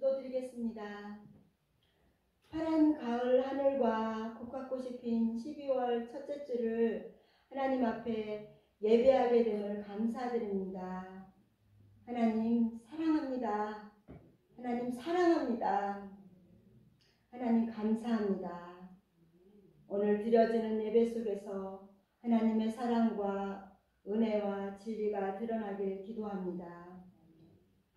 기도드리겠습니다. 파란 가을 하늘과 국화꽃이 핀 12월 첫째 주를 하나님 앞에 예배하게 됨을 감사드립니다. 하나님 사랑합니다. 하나님 사랑합니다. 하나님 감사합니다. 오늘 드려지는 예배 속에서 하나님의 사랑과 은혜와 진리가 드러나길 기도합니다.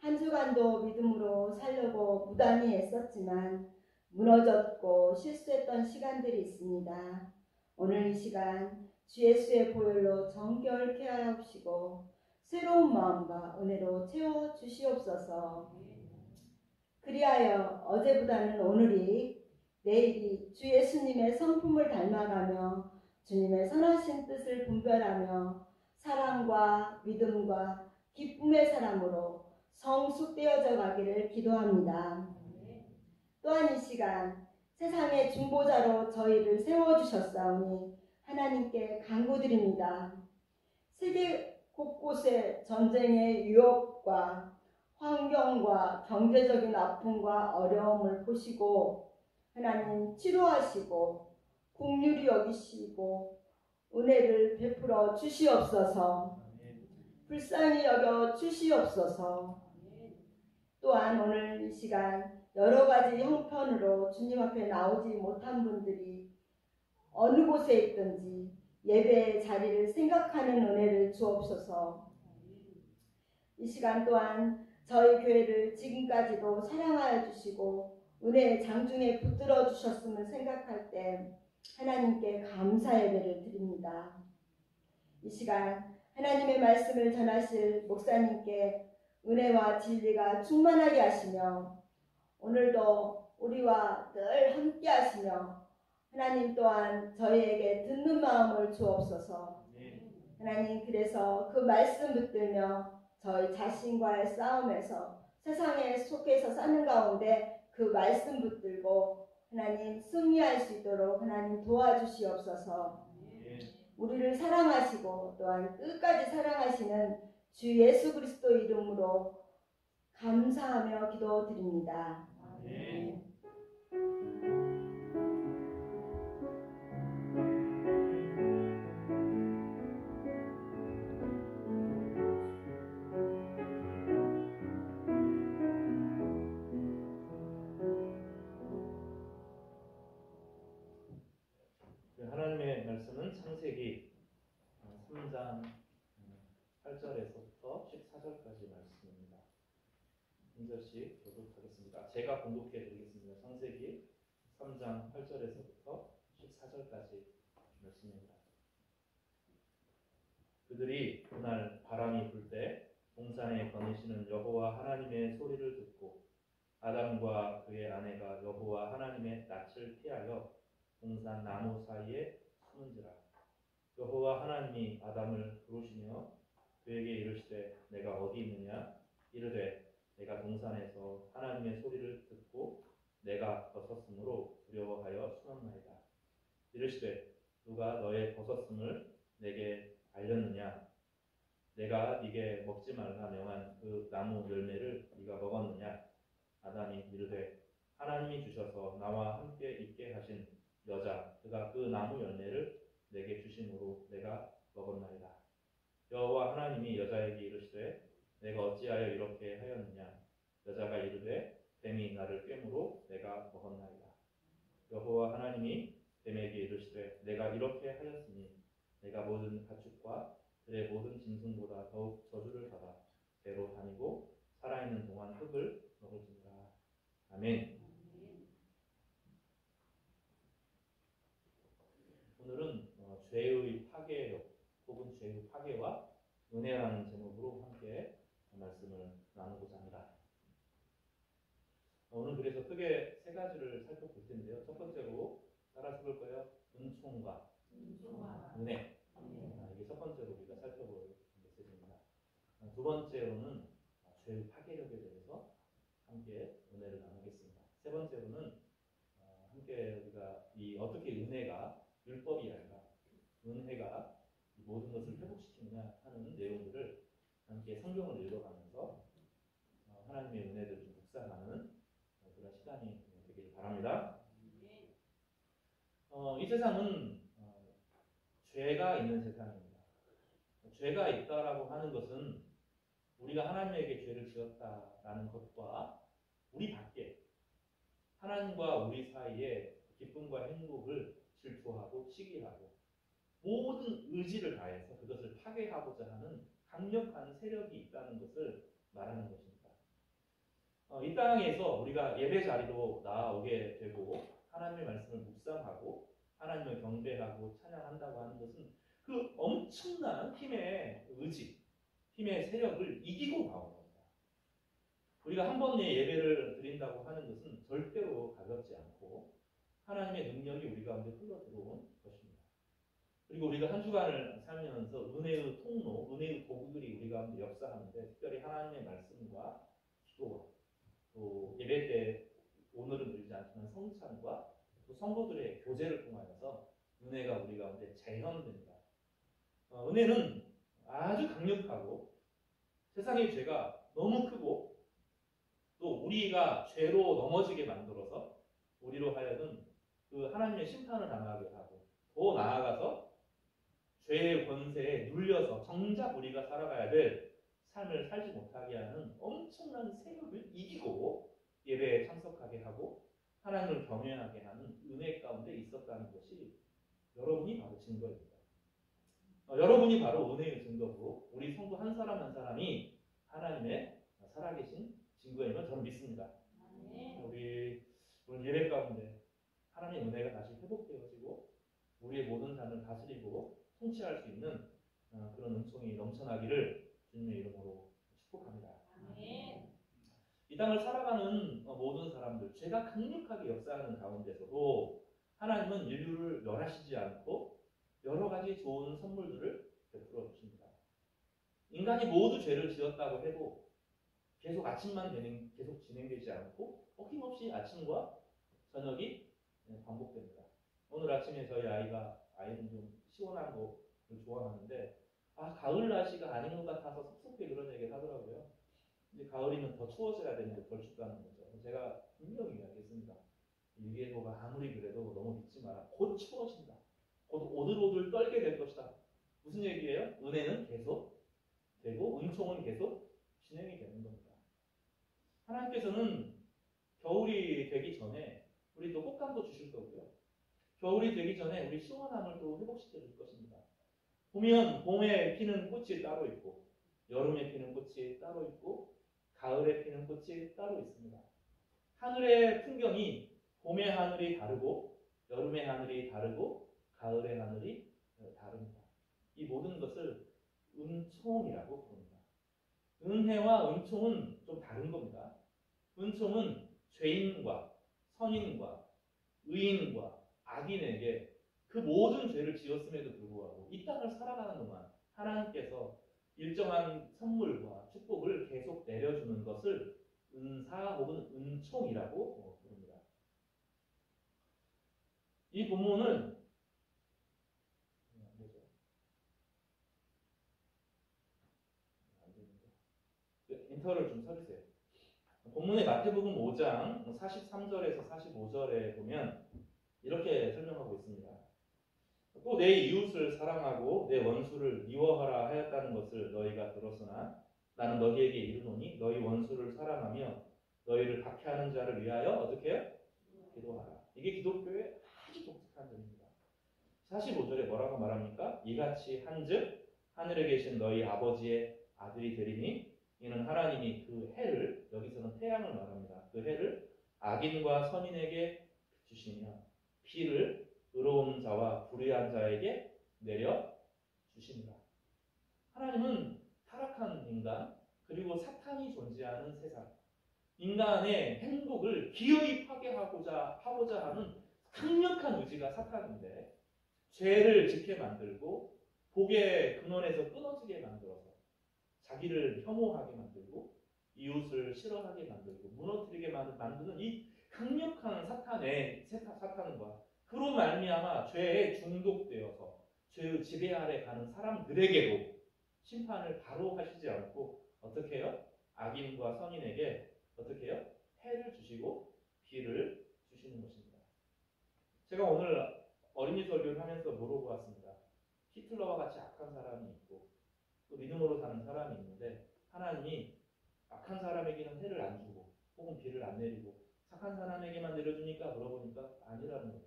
한 주간도 믿음으로 살려고 무단히 애썼지만 무너졌고 실수했던 시간들이 있습니다. 오늘 이 시간 주 예수의 보혈로 정결케 하옵시고 새로운 마음과 은혜로 채워주시옵소서. 그리하여 어제보다는 오늘이 내일이 주 예수님의 성품을 닮아가며 주님의 선하신 뜻을 분별하며 사랑과 믿음과 기쁨의 사람으로 성숙되어져 가기를 기도합니다. 또한 이 시간 세상의 중보자로 저희를 세워주셨사오니 하나님께 간구드립니다. 세계 곳곳의 전쟁의 유혹과 환경과 경제적인 아픔과 어려움을 보시고 하나님 치료하시고 긍휼히 여기시고 은혜를 베풀어 주시옵소서. 불쌍히 여겨 주시옵소서. 또한 오늘 이 시간 여러 가지 형편으로 주님 앞에 나오지 못한 분들이 어느 곳에 있든지 예배의 자리를 생각하는 은혜를 주옵소서. 이 시간 또한 저희 교회를 지금까지도 사랑하여 주시고 은혜의 장중에 붙들어 주셨음을 생각할 때 하나님께 감사 예배를 드립니다. 이 시간 하나님의 말씀을 전하실 목사님께 은혜와 진리가 충만하게 하시며 오늘도 우리와 늘 함께 하시며 하나님 또한 저희에게 듣는 마음을 주옵소서. 하나님 그래서 그 말씀 붙들며 저희 자신과의 싸움에서 세상에 속해서 사는 가운데 그 말씀 붙들고 하나님 승리할 수 있도록 하나님 도와주시옵소서. 우리를 사랑하시고 또한 끝까지 사랑하시는 주 예수 그리스도 이름으로 감사하며 기도드립니다. 아멘. 하나님의 말씀은 창세기 3장 8절에서부터 14절까지 말씀입니다. 한 절씩 교독하겠습니다. 제가 공독해 드리겠습니다. 창세기 3장 8절에서부터 14절까지 말씀입니다. 그들이 그날 바람이 불 때 동산에 거니시는 여호와 하나님의 소리를 듣고 아담과 그의 아내가 여호와 하나님의 낯을 피하여 동산 나무 사이에 숨은지라. 여호와 하나님이 아담을 부르시며 그에게 이르시되 내가 어디 있느냐? 이르되 내가 동산에서 하나님의 소리를 듣고 내가 벗었으므로 두려워하여 숨었나이다. 이르시되 누가 너의 벗었음을 내게 알렸느냐? 내가 네게 먹지 말라 명한 그 나무 열매를 네가 먹었느냐? 아담이 이르되 하나님이 주셔서 나와 함께 있게 하신 여자 그가 그 나무 열매를 내게 주심으로 내가 먹었나이다. 여호와 하나님이 여자에게 이르시되 내가 어찌하여 이렇게 하였느냐? 여자가 이르되 뱀이 나를 꿰므로 내가 먹었나이다. 여호와 하나님이 뱀에게 이르시되 내가 이렇게 하였으니 내가 모든 가축과 들의 모든 짐승보다 더욱 저주를 받아 배로 다니고 살아있는 동안 흙을 먹을지니라. 아멘. 오늘은 죄의 파괴 혹은 죄의 파괴와 은혜라는 제목으로 함께 말씀을 나누고자 합니다. 오늘 그래서 크게 세 가지를 살펴볼 텐데요. 첫 번째로 따라서 볼 거예요. 은총과 은혜. 이게 첫 번째로 우리가 살펴볼 메시지입니다. 두 번째로는 죄의 파괴력에 대해서 함께 은혜를 나누겠습니다. 세 번째로는 함께 우리가 어떻게 은혜가 율법이 아니라 은혜가 모든 것을 회복시키느냐 하는 내용들을 함께 성경을 읽어가면서 하나님의 은혜를 좀 묵상하는 세상은 죄가 있는 세상입니다. 죄가 있다라고 하는 것은 우리가 하나님에게 죄를 지었다라는 것과 우리 밖에 하나님과 우리 사이에 기쁨과 행복을 질투하고 시기하고 모든 의지를 다해서 그것을 파괴하고자 하는 강력한 세력이 있다는 것을 말하는 것입니다. 이 땅에서 우리가 예배 자리로 나오게 되고 하나님의 말씀을 묵상하고 하나님을 경배하고 찬양한다고 하는 것은 그 엄청난 힘의 의지, 힘의 세력을 이기고 나오는 겁니다. 우리가 한 번의 예배를 드린다고 하는 것은 절대로 가볍지 않고 하나님의 능력이 우리 가운데 흘러들어온 것입니다. 그리고 우리가 한 주간을 살면서 은혜의 통로, 은혜의 도구들이 우리 가운데 역사하는데 특별히 하나님의 말씀과 기도와 또 예배 때 오늘은 드리지 않지만 성찬과 또 성도들의 교제를 통하여서 은혜가 우리 가운데 재현됩니다. 은혜는 아주 강력하고 세상의 죄가 너무 크고 또 우리가 죄로 넘어지게 만들어서 우리로 하여금 그 하나님의 심판을 당하게 하고 더 나아가서 죄의 권세에 눌려서 정작 우리가 살아가야 될 삶을 살지 못하게 하는 엄청난 세력을 이기고 예배에 참석하게 하고 하나님을 경외하게 하는 은혜 가운데 있었다는 것이 여러분이 바로 증거입니다. 여러분이 바로 은혜의 증거고 우리 성도 한 사람 한 사람이 하나님의 살아계신 증거임을 저는 믿습니다. 우리 오늘 예배 가운데 하나님의 은혜가 다시 회복되어지고 우리의 모든 삶을 다스리고 통치할 수 있는 그런 은총이 넘쳐나기를 주님의 이름으로 축복합니다. 이 땅을 살아가는 모든 사람들, 죄가 강력하게 역사하는 가운데서도 하나님은 인류를 멸하시지 않고 여러 가지 좋은 선물들을 베풀어 주십니다. 인간이 모두 죄를 지었다고 해도 계속 아침만 계속 진행되지 않고 어김없이 아침과 저녁이 반복됩니다. 오늘 아침에 저희 아이는 좀 시원한 거를 좋아하는데 가을 날씨가 아닌 것 같아서 섭섭해 그런 얘기를 하더라고요. 근데 가을이면 더 추워져야 되는데 덜 춥다는 거죠. 제가 분명히 이야기했습니다. 일기예보가 아무리 그래도 너무 믿지 마라. 곧 추워진다. 곧 오들오들 떨게 될 것이다. 무슨 얘기예요? 은혜는 계속 되고 은총은 계속 진행이 되는 겁니다. 하나님께서는 겨울이 되기 전에 우리 또 꽃감도 주실 거고요. 겨울이 되기 전에 우리 시원함을 또 회복시켜 줄 것입니다. 보면 봄에 피는 꽃이 따로 있고 여름에 피는 꽃이 따로 있고 가을에 피는 꽃이 따로 있습니다. 하늘의 풍경이 봄의 하늘이 다르고 여름의 하늘이 다르고 가을의 하늘이 다릅니다. 이 모든 것을 은총이라고 부릅니다. 은혜와 은총은 좀 다른 겁니다. 은총은 죄인과 선인과 의인과 악인에게 그 모든 죄를 지었음에도 불구하고 이 땅을 살아가는 동안 하나님께서 일정한 선물과 축복을 계속 내려주는 것을 은사 혹은 은총이라고 부릅니다. 이 본문은 인터를 좀 써주세요. 본문의 마태복음 5장 43절에서 45절에 보면 이렇게 설명하고 있습니다. 또 내 이웃을 사랑하고 내 원수를 미워하라 하였다는 것을 너희가 들었으나 나는 너희에게 이르노니 너희 원수를 사랑하며 너희를 박해하는 자를 위하여 어떻게 해요? 기도하라. 이게 기독교의 아주 독특한 점입니다. 45절에 뭐라고 말합니까? 이같이 한즉 하늘에 계신 너희 아버지의 아들이 되리니 이는 하나님이 그 해를, 여기서는 태양을 말합니다. 그 해를 악인과 선인에게 주시며 비를 의로운 자와 불의한 자에게 내려 주시니라. 하나님은 타락한 인간 그리고 사탄이 존재하는 세상, 인간의 행복을 기어이 파괴하고자 하는 강력한 의지가 사탄인데 죄를 짓게 만들고 복의 근원에서 끊어지게 만들어서 자기를 혐오하게 만들고 이웃을 싫어하게 만들고 무너뜨리게 만드는 이 강력한 사탄과 그로 말미암아 죄에 중독되어서 죄의 지배 아래 가는 사람들에게도 심판을 바로 하시지 않고 어떻게 해요? 악인과 선인에게 어떻게 해요? 해를 주시고 비를 주시는 것입니다. 제가 오늘 어린이 설교를 하면서 물어보았습니다. 히틀러와 같이 악한 사람이 있고 또 믿음으로 사는 사람이 있는데 하나님이 악한 사람에게는 해를 안 주고 혹은 비를 안 내리고 착한 사람에게만 내려주니까 물어보니까 아니라는 거예요.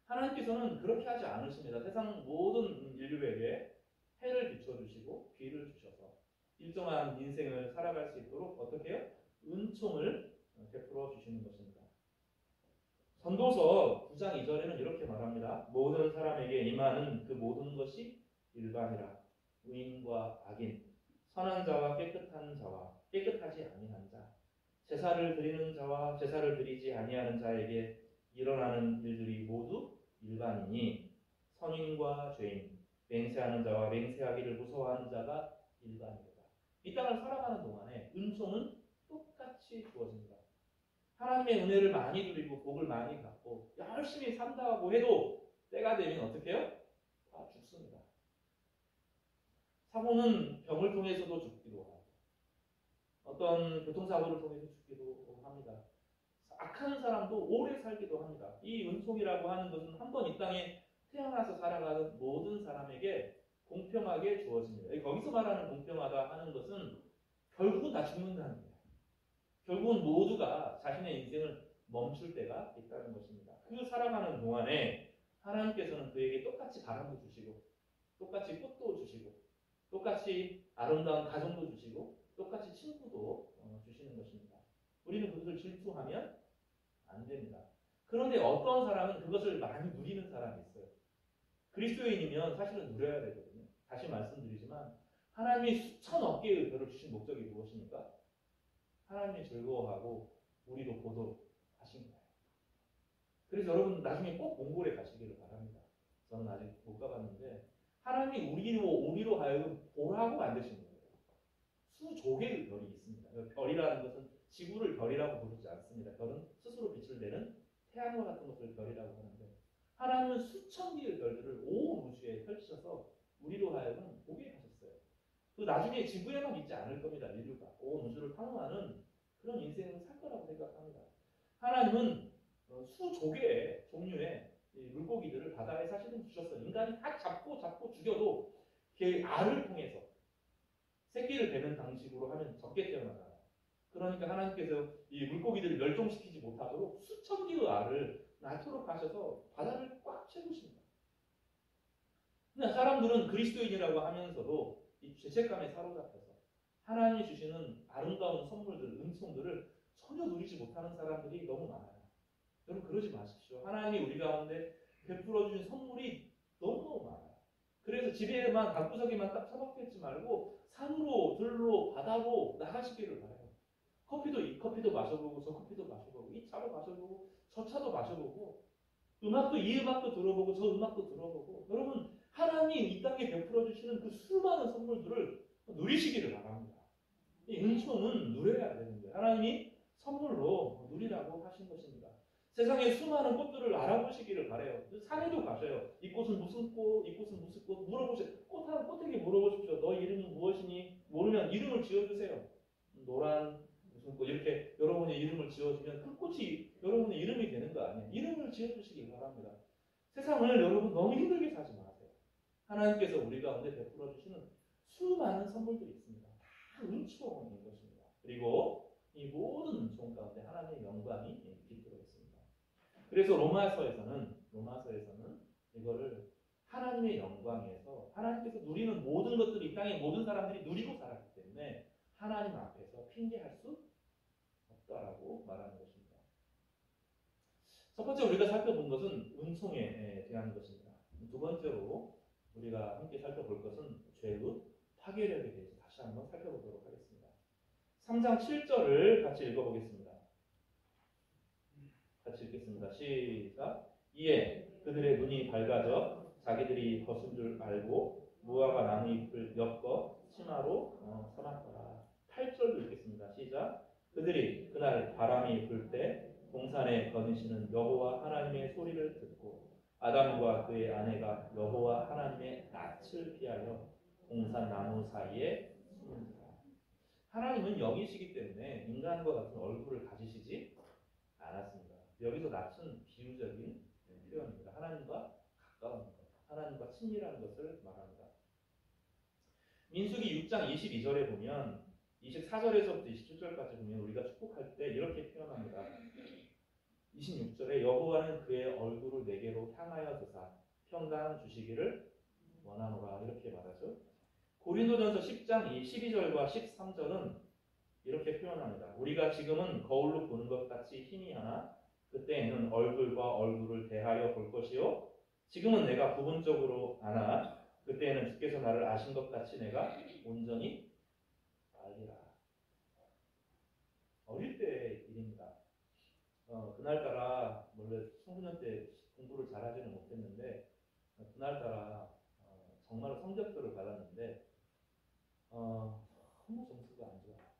하나님께서는 그렇게 하지 않으십니다. 세상 모든 인류에게 해를 비춰주시고 비를 주셔서 일정한 인생을 살아갈 수 있도록 어떻게 해요? 은총을 베풀어 주시는 것입니다. 전도서 9장 2절에는 이렇게 말합니다. 모든 사람에게 임하는 그 모든 것이 일반이라. 의인과 악인, 선한 자와 깨끗한 자와 깨끗하지 아니한 자, 제사를 드리는 자와 제사를 드리지 아니하는 자에게 일어나는 일들이 모두 일반이니 선인과 죄인, 맹세하는 자와 맹세하기를 무서워하는 자가 일반이다. 이 땅을 살아가는 동안에 은총은 똑같이 주어집니다. 하나님의 은혜를 많이 누리고 복을 많이 받고 열심히 산다고 해도 때가 되면 어떻게 해요? 다 죽습니다. 사고는 병을 통해서도 죽기도 하고 어떤 교통사고를 통해서 죽기도 합니다. 악한 사람도 오래 살기도 합니다. 이 은총이라고 하는 것은 한 번 이 땅에 태어나서 살아가는 모든 사람에게 공평하게 주어집니다. 거기서 말하는 공평하다 하는 것은 결국은 다 죽는다는 거예요. 결국은 모두가 자신의 인생을 멈출 때가 있다는 것입니다. 그 살아가는 동안에 하나님께서는 그에게 똑같이 바람도 주시고 똑같이 꽃도 주시고 똑같이 아름다운 가정도 주시고 똑같이 친구도 주시는 것입니다. 우리는 그것을 질투하면 안 됩니다. 그런데 어떤 사람은 그것을 많이 누리는 사람이 있어요. 그리스도인이면 사실은 누려야 되거든요. 다시 말씀드리지만 하나님이 수천억 개의 별을 주신 목적이 무엇입니까? 하나님이 즐거워하고 우리도 보도록 하신 거예요. 그래서 여러분 나중에 꼭 몽골에 가시기를 바랍니다. 저는 아직 못 가봤는데 하나님이 우리로 하여금 보라고 만드신 거예요. 수조개의 별이 있습니다. 별이라는 것은 지구를 별이라고 부르지 않습니다. 별은 스스로 빛을 내는 태양과 같은 것을 별이라고 하는데 하나님은 수천 개의 별들을 온 우주에 펼치셔서 우리로 하여금 보게 하셨어요. 그 나중에 지구에만 있지 않을 겁니다. 인류가 온 우주를 탐험하는 그런 인생을 살 거라고 생각합니다. 하나님은 수조개의 종류의 물고기들을 바다에 사실은 주셨어요. 인간이 다 잡고 죽여도 그 알을 통해서 새끼를 베는 방식으로 하면 적게 태어나잖아요. 그러니까 하나님께서 이 물고기들을 멸종시키지 못하도록 수천 개의 알을 낳도록 하셔서 바다를 꽉 채우십니다. 근데 사람들은 그리스도인이라고 하면서도 이 죄책감에 사로잡혀서 하나님이 주시는 아름다운 선물들, 은총들을 전혀 누리지 못하는 사람들이 너무 많아요. 여러분 그러지 마십시오. 하나님이 우리 가운데 베풀어 주신 선물이 너무너무 많아요. 그래서 집에만 방구석에만 딱 처박혀 있지 말고 산으로, 들로, 바다로 나가시기를 바라요. 이 커피도 마셔보고 저 커피도 마셔보고 이 차도 마셔보고 저 차도 마셔보고 이 음악도 들어보고 저 음악도 들어보고 여러분 하나님이 이 땅에 베풀어 주시는 그 수많은 선물들을 누리시기를 바랍니다. 이 은총은 누려야 되는 거예요. 하나님이 선물로 누리라고 하신 것입니다. 세상에 수많은 꽃들을 알아보시기를 바라요. 산에도 가셔요. 이 꽃은 무슨 꽃, 이 꽃은 무슨 꽃 물어보세요. 꽃에게 물어보십시오. 너 이름은 무엇이니? 모르면 이름을 지어주세요. 노란 무슨 꽃 이렇게 여러분의 이름을 지어주면 그 꽃이 여러분의 이름이 되는 거 아니에요. 이름을 지어주시기 바랍니다. 세상을 여러분 너무 힘들게 사지 마세요. 하나님께서 우리 가운데 베풀어 주시는 수많은 선물들이 있습니다. 다 은총인 것입니다. 그리고 이 모든 은총 가운데 하나님의 영광이 깃들어 있습니다. 그래서 로마서에서는 이거를 하나님의 영광에서 하나님께서 누리는 모든 것들이 이 땅의 모든 사람들이 누리고 살았기 때문에 하나님 앞에서 핑계할 수 없다라고 말하는 것입니다. 첫 번째 우리가 살펴본 것은 은총에 대한 것입니다. 두 번째로 우리가 함께 살펴볼 것은 죄의 파괴력에 대해서 다시 한번 살펴보도록 하겠습니다. 3장 7절을 같이 읽어보겠습니다. 같이 읽겠습니다. 시작. 이에 그들의 눈이 밝아져 자기들이 벗은 줄 알고 무화과 나무잎을 엮어 치마로 삼았더라. 8절도 읽겠습니다. 시작. 그들이 그날 바람이 불 때 동산에 거니시는 여호와 하나님의 소리를 듣고 아담과 그의 아내가 여호와 하나님의 낯을 피하여 동산 나무 사이에 숨은지라. 하나님은 영이시기 때문에 인간과 같은 얼굴을 가지시지 않았습니다. 여기서 낯은 비유적인 표현입니다. 하나님과 가까운 것, 하나님과 친밀한 것을 말합니다. 민수기 6장 22절에 보면 24절에서부터 27절까지 보면 우리가 축복할 때 이렇게 표현합니다. 26절에 여호와는 그의 얼굴을 내게로 향하여 드사 평강 주시기를 원하노라 이렇게 말하죠. 고린도전서 10장 12절과 13절은 이렇게 표현합니다. 우리가 지금은 거울로 보는 것 같이 희미하나 그때에는 얼굴과 얼굴을 대하여 볼 것이요 지금은 내가 부분적으로 아나 그때에는 주께서 나를 아신 것 같이 내가 온전히 알리라. 어릴 때의 일입니다. 그날따라 원래 청소년 때 공부를 잘하지는 못했는데 그날따라 정말 성적표를 받았는데 너무 점수가 안 좋아요.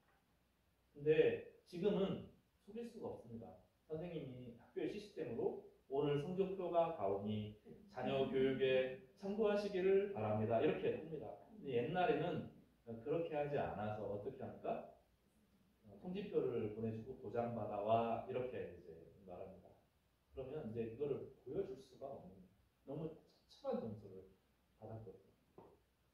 근데 지금은 속일 수가 없습니다. 선생님이 학교의 시스템으로 오늘 성적표가 가오니 자녀 교육에 참고하시기를 바랍니다. 이렇게 합니다. 근데 옛날에는 그렇게 하지 않아서 어떻게 합니까? 통지표를 보내주고 도장받아와 이렇게 이제 말합니다. 그러면 이제 이거를 보여줄 수가 없는 너무 처참한 점수를 받았거든요.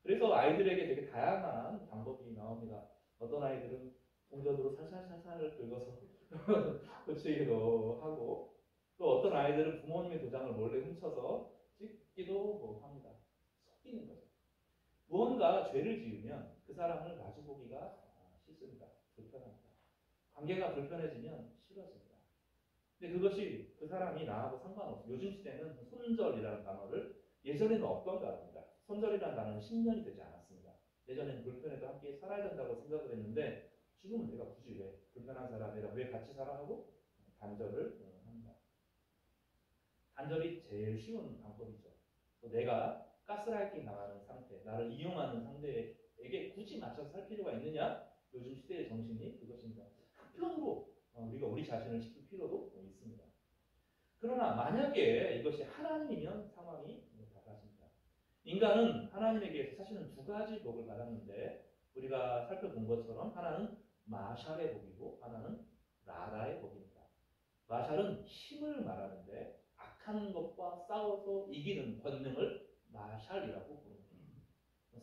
그래서 아이들에게 되게 다양한 방법이 나옵니다. 어떤 아이들은 동전으로 살살살살 긁어서 고치기도 하고 또 어떤 아이들은 부모님의 도장을 몰래 훔쳐서 찍기도 합니다. 속이는 거죠. 무언가 죄를 지으면 그 사람을 마주보기가 싫습니다. 불편합니다. 관계가 불편해지면 싫어집니다. 근데 그것이 그 사람이 나하고 상관없어요. 요즘 시대는 손절이라는 단어를 예전에는 없던가 합니다. 손절이라는 단어는 10년이 되지 않았습니다. 예전에는 불편해도 함께 살아야 된다고 생각을 했는데 지금은 내가 굳이 왜 불편한 사람이랑 왜 같이 살아하고 단절을 합니다. 단절이 제일 쉬운 방법이죠. 또 내가 가스라이팅 당하는 상태, 나를 이용하는 상대에게 굳이 맞춰서 살 필요가 있느냐? 요즘 시대의 정신이 그것입니다. 한편으로 우리가 우리 자신을 지킬 필요도 있습니다. 그러나 만약에 이것이 하나님이면 상황이 달라집니다. 인간은 하나님에게 사실은 두 가지 복을 받았는데 우리가 살펴본 것처럼 하나는 마샬의 복이고 하나는 라다의 복입니다. 마샬은 힘을 말하는데 악한 것과 싸워서 이기는 권능을 마샬이라고 부릅니다.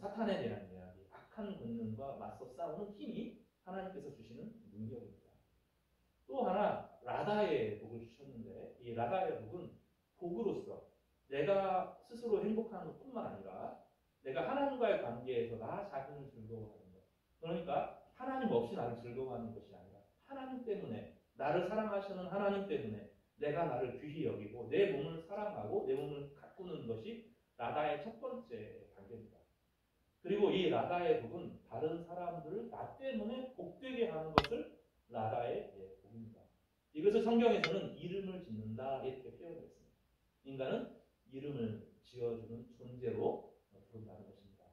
사탄에 대한 이야기, 악한 권능과 맞서 싸우는 힘이 하나님께서 주시는 능력입니다. 또 하나 라다의 복을 주셨는데 이 라다의 복은 복으로서 내가 스스로 행복한 것뿐만 아니라 내가 하나님과의 관계에서 나 자신을 즐거워하는 것. 그러니까 하나님 없이 나를 즐거워하는 것이 아니라 하나님 때문에 나를 사랑하시는 하나님 때문에 내가 나를 귀히 여기고 내 몸을 사랑하고 내 몸을 가꾸는 것이 라다의 첫 번째 단계입니다. 그리고 이 라다의 복은 다른 사람들을 나 때문에 복되게 하는 것을 라다의 복입니다. 이것을 성경에서는 이름을 짓는다 이렇게 표현했습니다. 인간은 이름을 지어주는 존재로 부른다는 것입니다.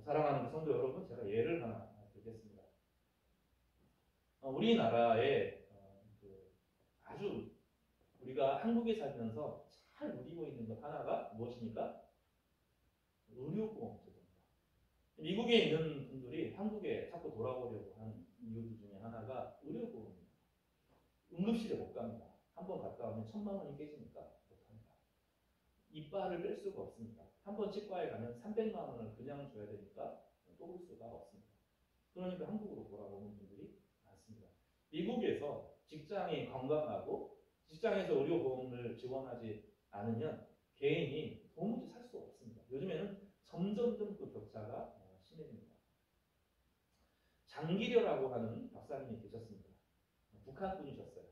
사랑하는 성도 여러분, 제가 예를 하나 들겠습니다. 우리나라에 아주 우리가 한국에 살면서 잘 누리고 있는 것 하나가 무엇입니까? 의료보험 제도입니다. 미국에 있는 분들이 한국에 자꾸 돌아오려고 하는 이유 중에 하나가 의료보험입니다. 응급실에 못 갑니다. 한번 갔다 오면 1,000만 원이 깨지니까 못 합니다. 이빨을 뺄 수가 없습니다. 한번 치과에 가면 300만 원을 그냥 줘야 되니까 뽑을 수가 없습니다. 그러니까 한국으로 돌아오는 분들이 많습니다. 미국에서 직장이 건강하고 직장에서 의료보험을 지원하지 않으면 개인이 도무지 살 수 없습니다. 요즘에는 점점점 그 격차가 심해집니다. 장기려라고 하는 박사님이 계셨습니다. 북한 분이셨어요.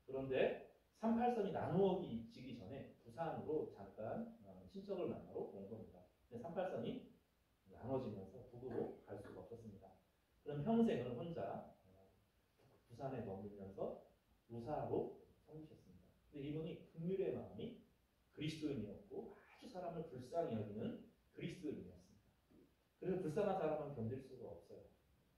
그런데 38선이 나누어지기 전에 부산으로 잠깐 친척을 만나러 온 겁니다. 근데 38선이 나눠지면서 북으로 갈 수가 없었습니다. 그럼 평생을 혼자 부산에 머물면서 무사로 섬기셨습니다. 근데 이분이 긍휼의 마음이 그리스도인이었고 아주 사람을 불쌍히 여기는 그리스도인이었습니다. 그래서 불쌍한 사람은 견딜 수가 없어요.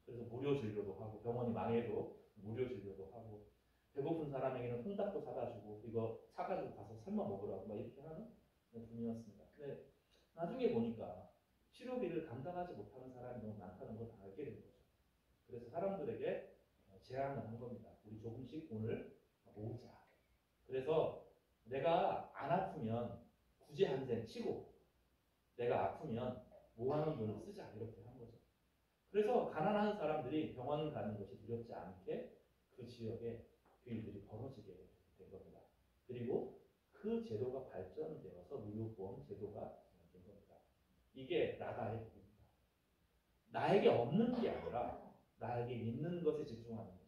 그래서 무료 진료도 하고 병원이 망해도 무료 진료도 하고 배고픈 사람에게는 통닭도 사다 주고 이거 사가지고 가서 삶아 먹으라고 막 이렇게 하는 분이었습니다. 근데 나중에 보니까 치료비를 감당하지 못하는 사람이 너무 많다는 걸 알게 된 거죠. 그래서 사람들에게 제안을 한 겁니다. 우리 조금씩 돈을 모으자. 그래서 내가 안 아프면 굳이 한 생 치고 내가 아프면 모아놓은 돈을 쓰자 이렇게 한 거죠. 그래서 가난한 사람들이 병원 가는 것이 두렵지 않게 그 지역에 그 일들이 벌어지게 된 겁니다. 그리고 그 제도가 발전되어서 무료보험 제도가 된 겁니다. 이게 나다의 복입니다. 나에게 없는 게 아니라 나에게 있는 것에 집중하는 거죠.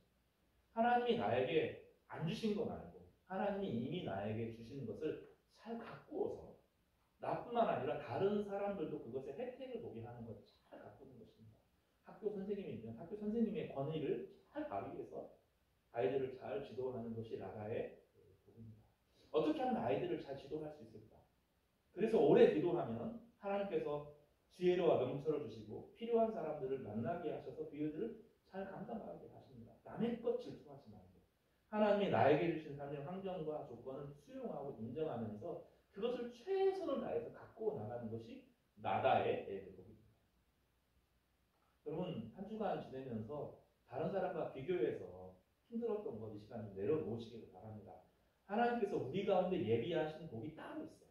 하나님이 나에게 안 주신 건 아니고 하나님이 이미 나에게 주신 것을 잘 가꾸어서 나뿐만 아니라 다른 사람들도 그것의 혜택을 보게 하는 것을 잘 가꾸는 것입니다. 학교 선생님이면 학교 선생님의 권위를 잘 가기 위해서 아이들을 잘 지도하는 것이 나라의 복입니다. 어떻게 하면 아이들을 잘 지도할 수 있을까? 그래서 오래 기도하면 하나님께서 지혜로와 명철을 주시고 필요한 사람들을 만나게 하셔서 그 일들을 잘 감당하게 하십니다. 남의 것 질투하지 말고 하나님이 나에게 주신 삶의 환경과 조건을 수용하고 인정하면서 그것을 최선을 다해서 갖고 나가는 것이 나다의 복입니다. 여러분 한 주간 지내면서 다른 사람과 비교해서 힘들었던 것 이 시간에 내려놓으시기를 바랍니다. 하나님께서 우리 가운데 예비하신 복이 따로 있어요.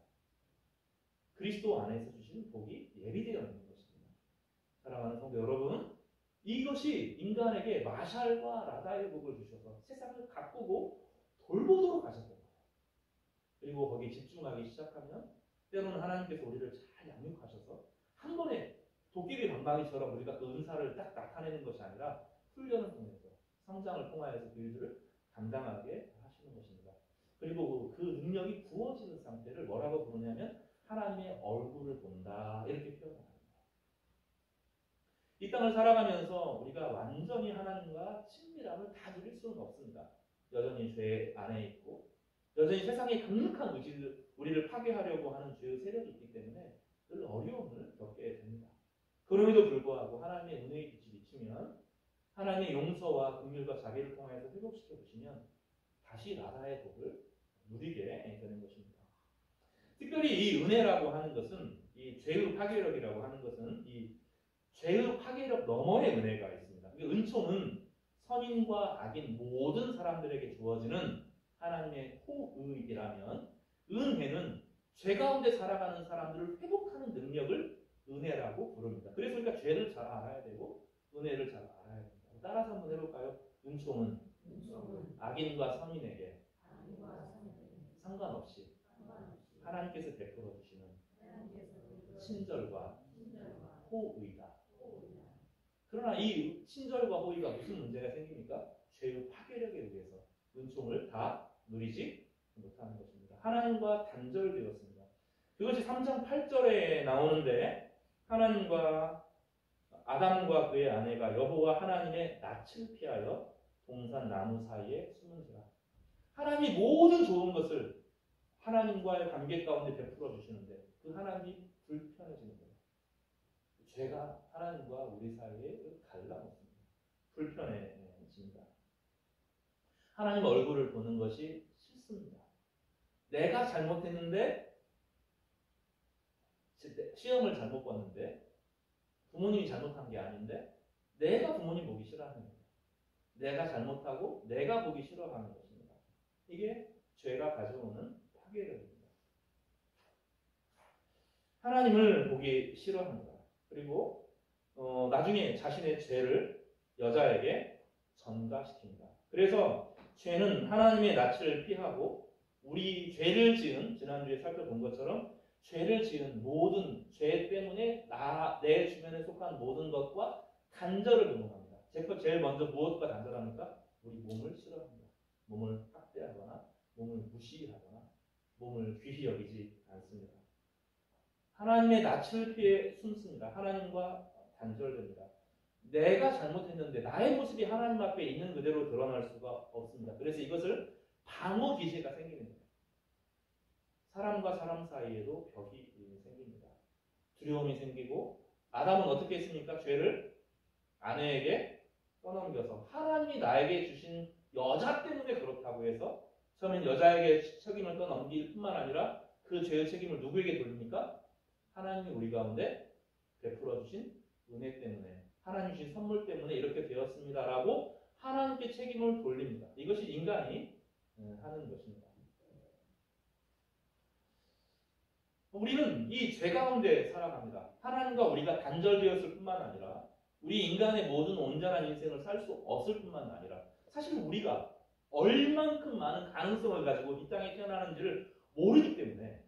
그리스도 안에서 주신 복이 예비되어 있는 것입니다. 사랑하는 성도 여러분, 이것이 인간에게 마샬과 라다의 복을 주셔서 세상을 가꾸고 돌보도록 하셨던 거예요. 그리고 거기에 집중하기 시작하면 때로는 하나님께서 우리를 잘 양육하셔서 한 번에 도깨비 방망이처럼 우리가 그 은사를 딱 나타내는 것이 아니라 훈련을 통해서 성장을 통하여서 그 일들을 감당하게 하시는 것입니다. 그리고 그 능력이 부어지는 상태를 뭐라고 부르냐면 하나님의 얼굴을 본다 이렇게 표현합니다. 이 땅을 살아가면서 우리가 완전히 하나님과 친밀함을 다 누릴 수는 없습니다. 여전히 죄 안에 있고 여전히 세상의 강력한 의지를 우리를 파괴하려고 하는 죄의 세력이 있기 때문에 늘 어려움을 겪게 됩니다. 그럼에도 불구하고 하나님의 은혜의 빛이 비치면 하나님의 용서와 긍휼과 자비를 통해서 회복시켜 주시면 다시 나라의 복을 누리게 되는 것입니다. 특별히 이 은혜라고 하는 것은 이 죄의 파괴력이라고 하는 것은 이 죄의 파괴력 너머의 은혜가 있습니다. 은총은 선인과 악인 모든 사람들에게 주어지는 하나님의 호의이라면 은혜는 죄 가운데 살아가는 사람들을 회복하는 능력을 은혜라고 부릅니다. 그래서 우리가 죄를 잘 알아야 되고 은혜를 잘 알아야 됩니다. 따라서 한번 해볼까요? 은총은 악인과 선인에게 상관없이 하나님께서 베풀어 주시는 친절과 호의다. 그러나 이 친절과 호의가 무슨 문제가 생깁니까? 죄의 파괴력에 의해서 은총을 다 누리지 못하는 것입니다. 하나님과 단절되었습니다. 그것이 3장 8절에 나오는데 하나님과 아담과 그의 아내가 여호와 하나님의 낯을 피하여 동산 나무 사이에 숨은지라. 하나님이 모든 좋은 것을 하나님과의 관계 가운데 베풀어 주시는데 그 하나님이 불편해지는 거예요. 죄가 하나님과 우리 사이에 갈라놓습니다. 불편해집니다. 하나님 얼굴을 보는 것이 싫습니다. 내가 잘못했는데 시험을 잘못 봤는데 부모님이 잘못한 게 아닌데 내가 부모님 보기 싫어하는 거예요. 내가 잘못하고 내가 보기 싫어하는 것입니다. 이게 죄가 가져오는 파괴력입니다. 하나님을 보기 싫어합니다. 그리고 나중에 자신의 죄를 여자에게 전가시킵니다. 그래서 죄는 하나님의 낯을 피하고 우리 죄를 지은 지난주에 살펴본 것처럼 죄를 지은 모든 죄 때문에 내 주변에 속한 모든 것과 단절을 동원합니다. 제일 먼저 무엇과 단절합니까? 우리 몸을 싫어합니다. 몸을 학대하거나 몸을 무시하거나 몸을 귀히 여기지 않습니다. 하나님의 낯을 피해 숨습니다. 하나님과 단절됩니다. 내가 잘못했는데 나의 모습이 하나님 앞에 있는 그대로 드러날 수가 없습니다. 그래서 이것을 방어 기제가 생기는 거예요. 사람과 사람 사이에도 벽이 생깁니다. 두려움이 생기고 아담은 어떻게 했습니까? 죄를 아내에게 떠넘겨서 하나님이 나에게 주신 여자 때문에 그렇다고 해서 처음엔 여자에게 책임을 떠넘길 뿐만 아니라 그 죄의 책임을 누구에게 돌립니까? 하나님이 우리 가운데 베풀어 주신 은혜 때문에 하나님 주신 선물 때문에 이렇게 되었습니다라고 하나님께 책임을 돌립니다. 이것이 인간이 하는 것입니다. 우리는 이 죄 가운데 살아갑니다. 하나님과 우리가 단절되었을 뿐만 아니라 우리 인간의 모든 온전한 인생을 살 수 없을 뿐만 아니라 사실 우리가 얼만큼 많은 가능성을 가지고 이 땅에 태어나는지를 모르기 때문에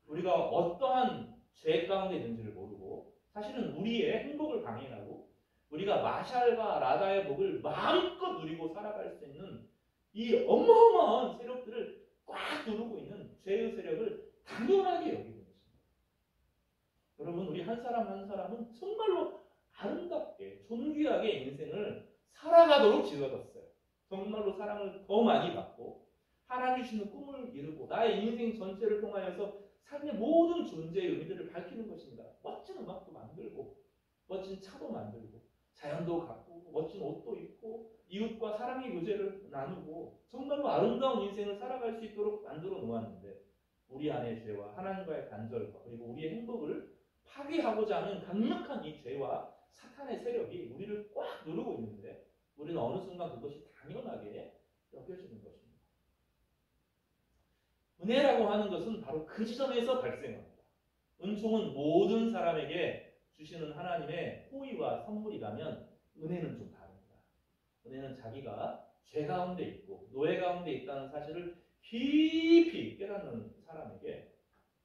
우리가 어떠한 죄 가운데 있는지를 모르고 사실은 우리의 행복을 방해하고 우리가 마샬과 라다의 복을 마음껏 누리고 살아갈 수 있는 이 어마어마한 세력들을 꽉 누르고 있는 죄의 세력을 당연하게 여기고 있습니다. 여러분, 우리 한 사람 한 사람은 정말로 아름답게 존귀하게 인생을 살아가도록 지어졌어요. 정말로 사랑을 더 많이 받고 하나님 주시는 꿈을 이루고 나의 인생 전체를 통하여서 삶의 모든 존재의 의미들을 밝히는 것입니다. 멋진 음악도 만들고 멋진 차도 만들고 자연도 가꾸고 멋진 옷도 입고 이웃과 사랑의 교제를 나누고 정말로 아름다운 인생을 살아갈 수 있도록 만들어 놓았는데 우리 안의 죄와 하나님과의 단절과 그리고 우리의 행복을 파괴하고자 하는 강력한 이 죄와 사탄의 세력이 우리를 꽉 누르고 있는데 우리는 어느 순간 그것이 당연하게 여겨지는 것입니다. 은혜라고 하는 것은 바로 그 지점에서 발생합니다. 은총은 모든 사람에게 주시는 하나님의 호의와 선물이라면 은혜는 좀 다릅니다. 은혜는 자기가 죄 가운데 있고 노예 가운데 있다는 사실을 깊이 깨닫는 사람에게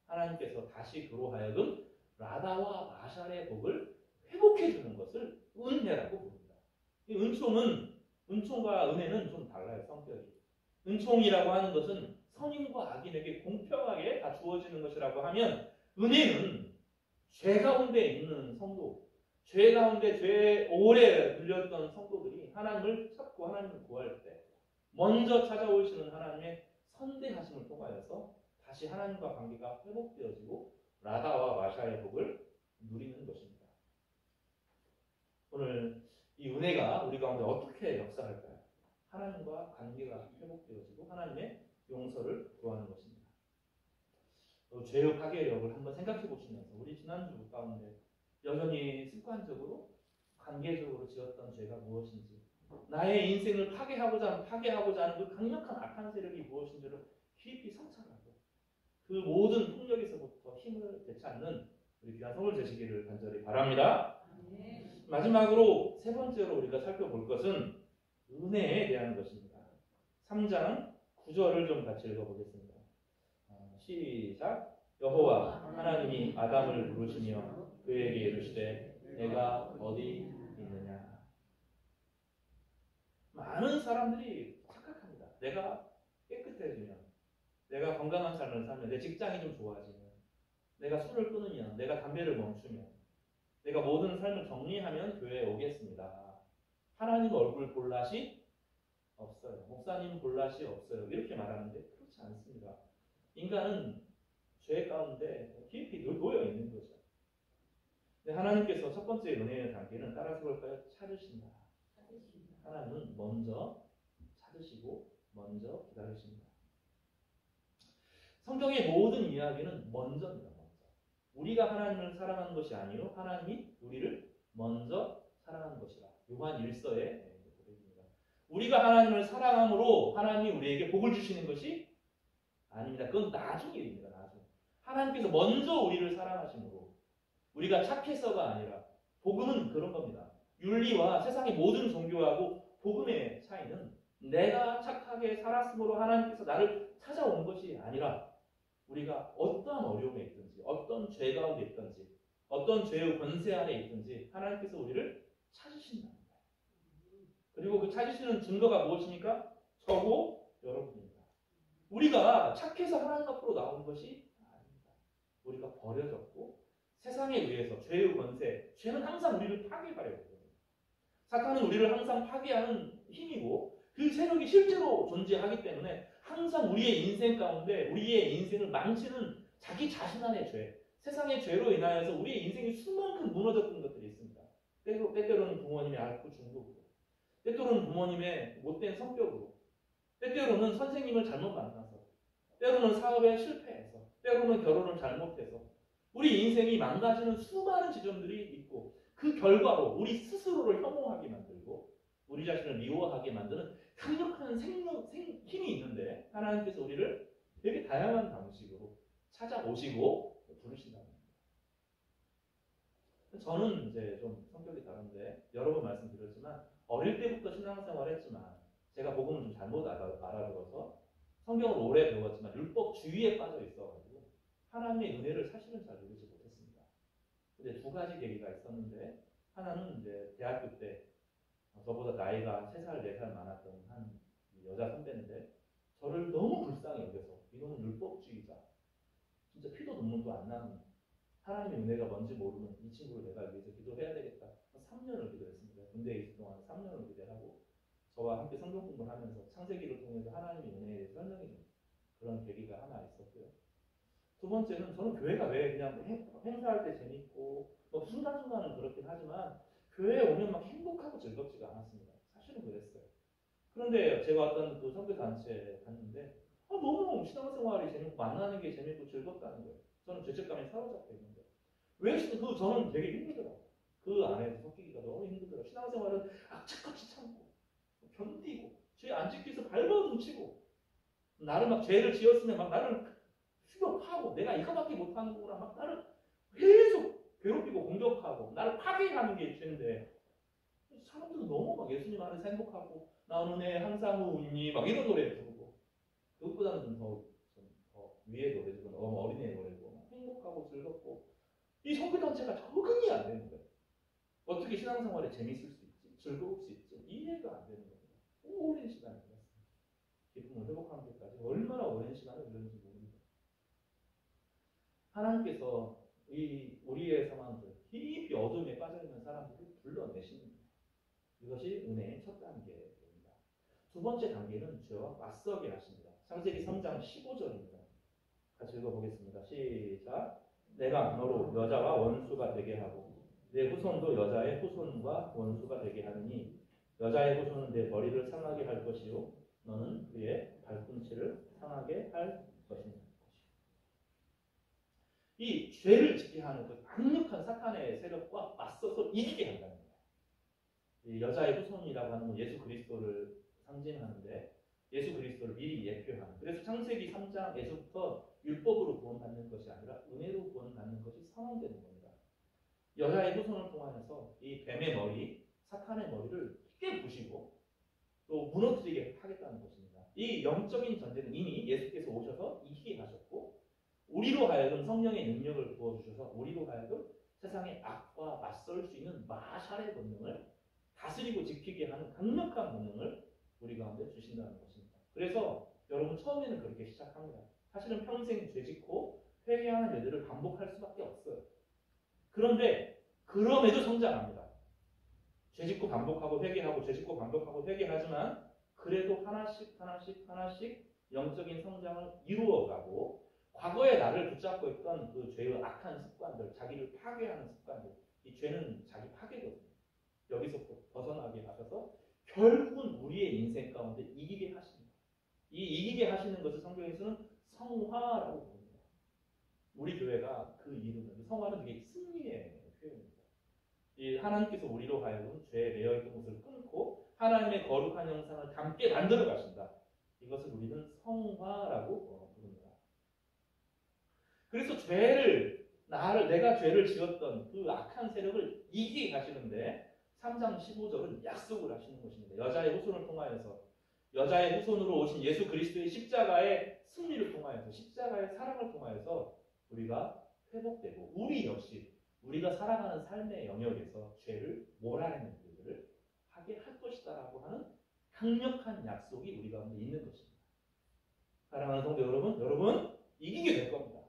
하나님께서 다시 그로 하여금 라다와 마샬의 복을 회복해 주는 것을 은혜라고 부릅니다. 이 은총과 은혜는 좀 달라요, 성격이. 은총이라고 하는 것은 선인과 악인에게 공평하게 다 주어지는 것이라고 하면 은혜는 죄 가운데 있는 성도, 죄 가운데 죄에 오래 눌렸던 성도들이 하나님을 찾고 하나님을 구할 때 먼저 찾아오시는 하나님의 선대하심을 통하여서 다시 하나님과 관계가 회복되어지고 라다와 마샬의 복을 누리는 것입니다. 오늘 이 은혜가 우리 가운데 어떻게 역사할까요? 하나님과 관계가 회복되어지고 하나님의 용서를 구하는 것입니다. 죄의 파괴력을 한번 생각해 보시면서 우리 지난주 가운데 여전히 습관적으로 관계적으로 지었던 죄가 무엇인지 나의 인생을 파괴하고자 하는 그 강력한 악한 세력이 무엇인지를 깊이 성찰하고 그 모든 폭력에서부터 힘을 되찾는 우리 귀한 성을 되시기를 간절히 바랍니다. 마지막으로 세 번째로 우리가 살펴볼 것은 은혜에 대한 것입니다. 3장 9절을 좀 같이 읽어보겠습니다. 시작. 여호와 하나님이 아담을 부르시며 그에게 이르시되 내가 어디 있느냐. 많은 사람들이 착각합니다. 내가 깨끗해지면, 내가 건강한 삶을 살면, 내 직장이 좀 좋아지면, 내가 술을 끊으면, 내가 담배를 멈추면, 내가 모든 삶을 정리하면 교회에 오겠습니다. 하나님 얼굴 볼 낯이 없어요. 목사님 볼 낯이 없어요. 이렇게 말하는데 그렇지 않습니다. 인간은 죄 가운데 깊이 놓여 있는 거죠. 근데 하나님께서 첫 번째 은혜의 단계는 따라서 볼까요? 찾으신다. 하나님은 먼저 찾으시고 먼저 기다리십니다. 성경의 모든 이야기는 먼저입니다. 먼저. 우리가 하나님을 사랑하는 것이 아니요 하나님이 우리를 먼저 사랑하는 것이라. 요한 1서의 고백입니다. 우리가 하나님을 사랑함으로 하나님이 우리에게 복을 주시는 것이 아닙니다. 그건 나중 일입니다. 나중. 하나님께서 먼저 우리를 사랑하심으로 우리가 착해서가 아니라 복음은 그런 겁니다. 윤리와 세상의 모든 종교하고 복음의 차이는 내가 착하게 살았으므로 하나님께서 나를 찾아온 것이 아니라 우리가 어떠한 어려움에 있든지 어떤 죄 가운데 있든지 어떤 죄의 권세 안에 있든지 하나님께서 우리를 찾으신답니다. 그리고 그 찾으시는 증거가 무엇입니까? 저고 여러분입니다. 우리가 착해서 하나님 앞으로 나온 것이 아닙니다. 우리가 버려졌고 세상에 의해서 죄의 권세, 죄는 항상 우리를 파괴하려고 합니다. 사탄은 우리를 항상 파괴하는 힘이고 그 세력이 실제로 존재하기 때문에 항상 우리의 인생 가운데 우리의 인생을 망치는 자기 자신 안의 죄, 세상의 죄로 인하여서 우리의 인생이 수만큼 무너졌던 것들이 있습니다. 때때로는 부모님의 알코 중독으로, 때때로는 부모님의 못된 성격으로, 때때로는 선생님을 잘못 만나서, 때로는 사업에 실패해서, 때로는 결혼을 잘못해서 우리 인생이 망가지는 수많은 지점들이 있고 그 결과로 우리 스스로를 혐오하게 만들고 우리 자신을 미워하게 만드는 강력한 힘이 있는데 하나님께서 우리를 되게 다양한 방식으로 찾아오시고 부르신다는 겁니다. 저는 이제 좀 성격이 다른데 여러 번 말씀드렸지만 어릴 때부터 신앙생활을 했지만 제가 복음을 좀 잘못 알아들어서 성경을 오래 배웠지만 율법주의에 빠져 있어가지고 하나님의 은혜를 사실은 잘 누리지 못했습니다. 근데 두 가지 계기가 있었는데 하나는 이제 대학교 때 저보다 나이가 3살, 4살 많았던 한 여자 선배인데 저를 너무 불쌍히 여겨서 이놈은 율법주의자, 진짜 피도 눈물도 안 나는 하나님의 은혜가 뭔지 모르는 이 친구를 내가 위해서 기도해야 되겠다. 3년을 기도했습니다. 군대에 있을 동안 3년을 기도하고 저와 함께 성경 공부를 하면서 창세기를 통해서 하나님의 은혜에 대해서 설명해 준 그런 계기가 하나 있었고요. 두 번째는 저는 교회가 왜 그냥 행사할 때 재밌고 뭐 순간순간은 그렇긴 하지만 교회에 오면 막 행복하고 즐겁지가 않았습니다. 사실은 그랬어요. 그런데 제가 어떤 그 선교단체에 갔는데 너무 신앙생활이 재밌고 만나는 게 재밌고 즐겁다는 거예요. 저는 죄책감에 사로잡혀 있는데 저는 되게 힘들더라고요. 그 안에서 섞이기가 너무 힘들더라고요. 신앙생활은 악착같이 참고 견디고 죄 안 지키기 위해서 발버둥 치고 나를 막 죄를 지었으면 막 나를 수격하고 내가 이거밖에 못하는구나 막 나를 계속 괴롭히고 공격하고 나를 파괴하는 게 죄인데 사람들은 너무 막 예수님 안에서 행복하고 나 오늘 항상 웃니 막 이런 노래 부르고 그것보다는 좀 더 위의 노래고 너무 어린애 노래고 행복하고 즐겁고 이 선교단체가 적응이 안 되는 거예요. 어떻게 신앙생활에 재밌을 수 있지? 즐거울 수 있지? 이해가 안 되는 겁니다. 오랜 시간이 걸렸습니다. 기쁨을 회복하는 데까지 얼마나 오랜 시간을 걸렸는지 모릅니다. 하나님께서 우리의 상황들 깊이 어둠에 빠져있는 사람들을 불러내십니다. 이것이 은혜의 첫 단계입니다. 두 번째 단계는 죄와 맞서게 하십니다. 창세기 3장 15절입니다. 같이 읽어보겠습니다. 시작. 내가 너로 여자와 원수가 되게 하고 내 후손도 여자의 후손과 원수가 되게 하느니 여자의 후손은 내 머리를 상하게 할 것이요 너는 그의 발꿈치를 상하게 할 것이니. 이 죄를 짓게 하는 그 강력한 사탄의 세력과 맞서서 이기게 한다는 거예요. 이 여자의 후손이라고 하는 건 예수 그리스도를 상징하는데 예수 그리스도를 미리 예표하는. 그래서 창세기 3장에서부터 율법으로 구원받는 것이 아니라 은혜로 구원받는 것이 선언되는 겁니다. 여자의 후손을 통하여서 이 뱀의 머리, 사탄의 머리를 크게 부시고 또 무너뜨리게 하겠다는 것입니다. 이 영적인 전쟁은 이미 예수께서 오셔서 이기게 하셨고 우리로 하여금 성령의 능력을 부어주셔서 우리로 하여금 세상의 악과 맞설 수 있는 마샬의 본능을 다스리고 지키게 하는 강력한 본능을 우리 가운데 주신다는 것입니다. 그래서 여러분 처음에는 그렇게 시작합니다. 사실은 평생 죄짓고 회개하는 일들을 반복할 수밖에 없어요. 그런데 그럼에도 성장합니다. 죄짓고 반복하고 회개하고 죄짓고 반복하고 회개하지만 그래도 하나씩 영적인 성장을 이루어가고 과거에 나를 붙잡고 있던 그 죄의 악한 습관들, 자기를 파괴하는 습관들, 이 죄는 자기 파괴거든요. 여기서부터 벗어나게 하셔서 결국은 우리의 인생 가운데 이기게 하십니다. 이 이기게 하시는 것을 성경에서는 성화라고 부릅니다. 우리 교회가 그 이름은 성화는 되게 승리의 표현입니다. 이 하나님께서 우리로 하여금 죄에 매여있던 것을 끊고 하나님의 거룩한 형상을 담게 만들어 가신다. 이것을 우리는 성화라고 부릅니다. 그래서 내가 죄를 지었던 그 악한 세력을 이기게 하시는데 3장 15절은 약속을 하시는 것입니다. 여자의 후손을 통하여서 여자의 후손으로 오신 예수 그리스도의 십자가의 승리를 통하여서 십자가의 사랑을 통하여서 우리가 회복되고 우리 역시 우리가 살아가는 삶의 영역에서 죄를 몰아내는 일들을 하게 할 것이다라고 하는 강력한 약속이 우리 가운데 있는 것입니다. 사랑하는 성도 여러분 이기게 될 겁니다.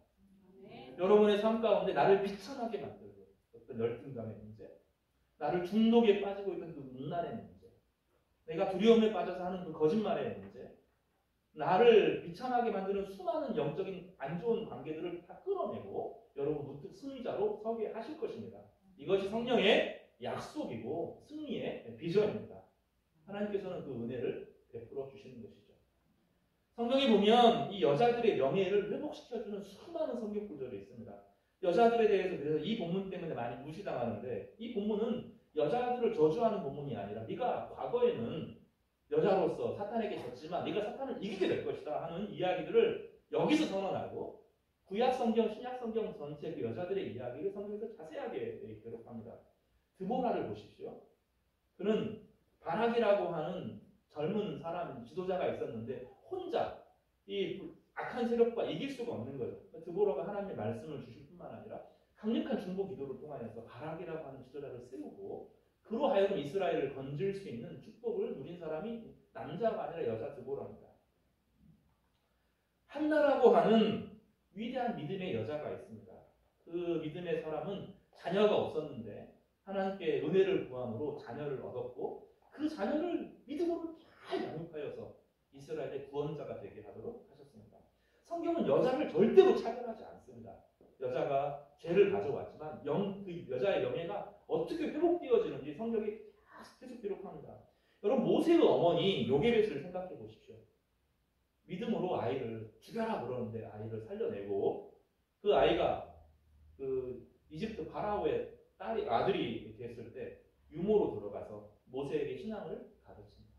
여러분의 삶 가운데 나를 비천하게 만들고 어떤 열등감의 문제, 나를 중독에 빠지고 있던 그 문란의 문제, 내가 두려움에 빠져서 하는 그 거짓말의 문제, 나를 비천하게 만드는 수많은 영적인 안 좋은 관계들을 다 끌어내고 여러분 무뚝 승리자로 서게 하실 것입니다. 이것이 성령의 약속이고 승리의 비전입니다. 하나님께서는 그 은혜를 베풀어 주시는 것이죠. 성경에 보면 이 여자들의 명예를 회복시켜주는 수많은 성경 구절이 있습니다. 여자들에 대해서 그래서 이 본문 때문에 많이 무시당하는데 이 본문은 여자들을 저주하는 본문이 아니라 네가 과거에는 여자로서 사탄에게 졌지만 네가 사탄을 이기게 될 것이다 하는 이야기들을 여기서 선언하고 구약 성경, 신약 성경 전체 그 여자들의 이야기를 성경에서 자세하게 기록합니다. 드보라를 보십시오. 그는 바락이라고 하는 젊은 사람, 지도자가 있었는데 혼자 이 악한 세력과 이길 수가 없는 거죠. 드보라가 하나님의 말씀을 주실 뿐만 아니라 강력한 중보 기도를 통하여서 바락이라고 하는 지도자를 세우고 그로 하여금 이스라엘을 건질 수 있는 축복을 누린 사람이 남자가 아니라 여자 드보라입니다. 한나라고 하는 위대한 믿음의 여자가 있습니다. 그 믿음의 사람은 자녀가 없었는데 하나님께 은혜를 구함으로 자녀를 얻었고 그 자녀를 믿음으로 잘 양육하여서 이스라엘의 구원자가 되게 하도록 하셨습니다. 성경은 여자를 절대로 차별하지 않습니다. 여자가 죄를 가져왔지만 그 여자의 명예가 어떻게 회복되어지는지 성경이 계속 기록합니다. 여러분 모세의 어머니 요게벳을 생각해 보십시오. 믿음으로 아이를 죽여라 그러는데 아이를 살려내고 그 아이가 그 이집트 파라오의 아들이 됐을 때 유모로 들어가서 모세에게 신앙을 가르칩니다.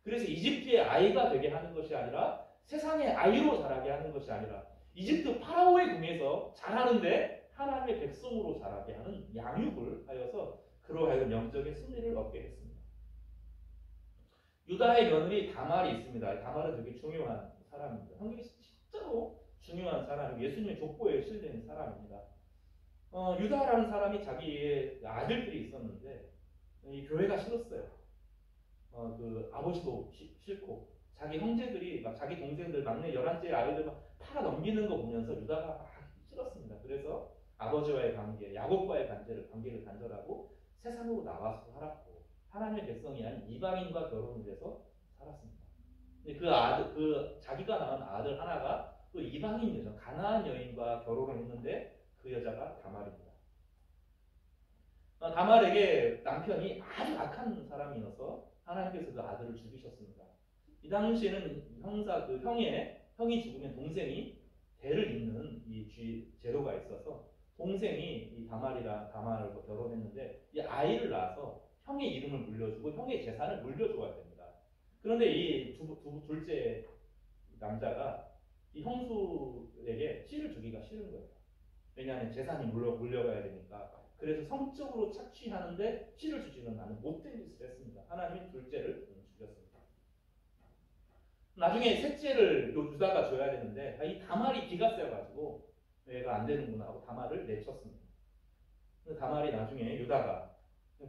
그래서 이집트의 아이가 되게 하는 것이 아니라 세상의 아이로 자라게 하는 것이 아니라 이집트 파라오의 궁에서 자라는데 하나님의 백성으로 자라게 하는 양육을 하여서 그로 하여금 영적인 승리를 얻게 했습니다. 유다의 며느리 다말이 있습니다. 다말은 되게 중요한 사람입니다. 성경이 진짜로 중요한 사람, 예수님의 족보에 실린 사람입니다. 유다라는 사람이 자기의 아들들이 있었는데 이 교회가 싫었어요. 그 아버지도 싫고 자기 형제들이 막 자기 동생들 막내 11째 아이들 막 팔아 넘기는 거 보면서 유다가 싫었습니다. 그래서 아버지와의 관계, 야곱과의 관계를 단절하고 세상으로 나와서 살았고 하나님의 백성이 아닌 이방인과 결혼을 해서 살았습니다. 근데 자기가 낳은 아들 하나가 또 이방인 여자, 가나안 여인과 결혼을 했는데 그 여자가 다말입니다. 다말에게 남편이 아주 악한 사람이어서 하나님께서 그 아들을 죽이셨습니다. 이 당시에는 형이 죽으면 동생이 대를 잇는 이 제도가 있어서 동생이 이 다말과 결혼했는데 이 아이를 낳아서 형의 이름을 물려주고 형의 재산을 물려줘야 됩니다. 그런데 이 둘째 남자가 이 형수에게 씨를 주기가 싫은 거예요. 왜냐하면 재산이 물려가야 되니까. 그래서 성적으로 착취하는데 씨를 주지는 않은 못된 짓을 했습니다. 하나님이 둘째를 죽였습니다. 나중에 셋째를 유다가 줘야 되는데 이 다말이 기가 세가지고 얘가 안 되는구나 하고 다말을 내쳤습니다. 다말이 나중에 유다가